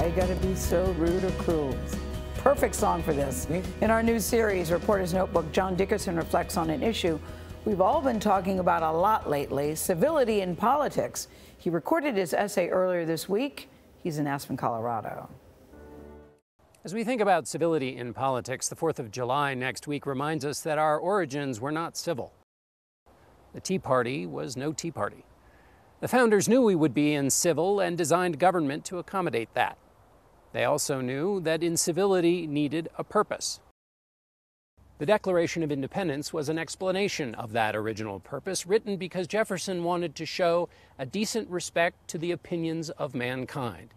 Why you gotta be so rude or cruel? Perfect song for this. In our new series, Reporter's Notebook, John Dickerson reflects on an issue we've all been talking about a lot lately, civility in politics. He recorded his essay earlier this week. He's in Aspen, Colorado. As we think about civility in politics, the 4th of July next week reminds us that our origins were not civil. The Tea Party was no Tea Party. The founders knew we would be incivil and designed government to accommodate that. They also knew that incivility needed a purpose. The Declaration of Independence was an explanation of that original purpose, written because Jefferson wanted to show a decent respect to the opinions of mankind.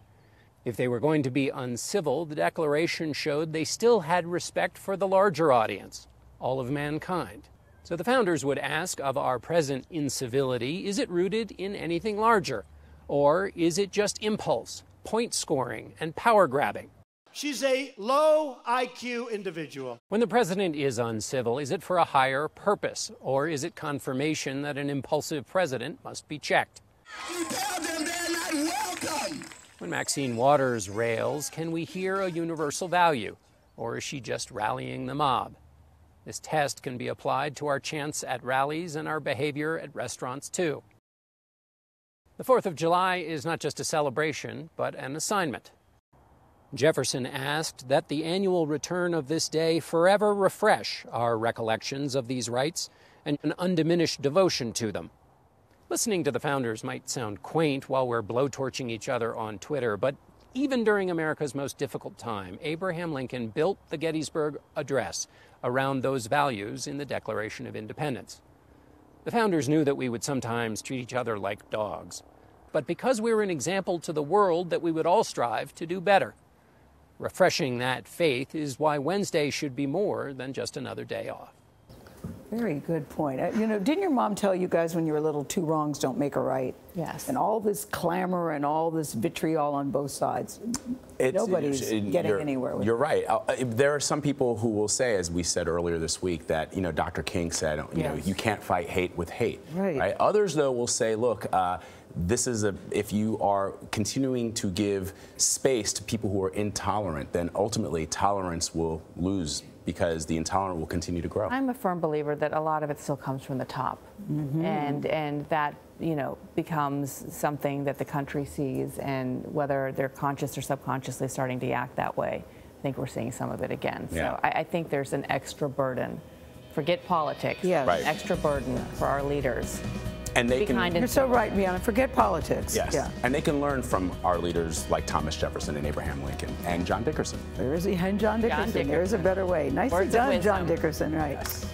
If they were going to be uncivil, the Declaration showed they still had respect for the larger audience, all of mankind. So the founders would ask of our present incivility, is it rooted in anything larger? Or is it just impulse, point scoring, and power grabbing? She's a low IQ individual. When the president is uncivil, is it for a higher purpose? Or is it confirmation that an impulsive president must be checked? You tell them they're not welcome. When Maxine Waters rails, can we hear a universal value? Or is she just rallying the mob? This test can be applied to our chants at rallies and our behavior at restaurants, too. The 4th of July is not just a celebration, but an assignment. Jefferson asked that the annual return of this day forever refresh our recollections of these rights and an undiminished devotion to them. Listening to the founders might sound quaint while we're blowtorching each other on Twitter, but even during America's most difficult time, Abraham Lincoln built the Gettysburg Address around those values in the Declaration of Independence. The founders knew that we would sometimes treat each other like dogs, but because we're an example to the world, that we would all strive to do better. Refreshing that faith is why Wednesday should be more than just another day off. Very good point. Didn't your mom tell you guys when you were little, 2 wrongs don't make a right? Yes. And all this clamor and all this vitriol on both sides. Nobody's getting anywhere with it. You're right. There are some people who will say, as we said earlier this week, that, Dr. King said, you can't fight hate with hate. Right. Others, though, will say, look, if you are continuing to give space to people who are intolerant, then ultimately tolerance will lose because the intolerant will continue to grow. I'm a firm believer that a lot of it still comes from the top, and that becomes something that the country sees, and whether they're conscious or subconsciously starting to act that way, I think we're seeing some of it again. Yeah. So I think there's an extra burden. Forget politics. Yes. Right. An extra burden for our leaders. And they You're so right, Brianna. Forget politics. Yes. Yeah. And they can learn from our leaders like Thomas Jefferson and Abraham Lincoln and John Dickerson. And John Dickerson. There's a better way. Nicely done, John Dickerson. Right. Yes.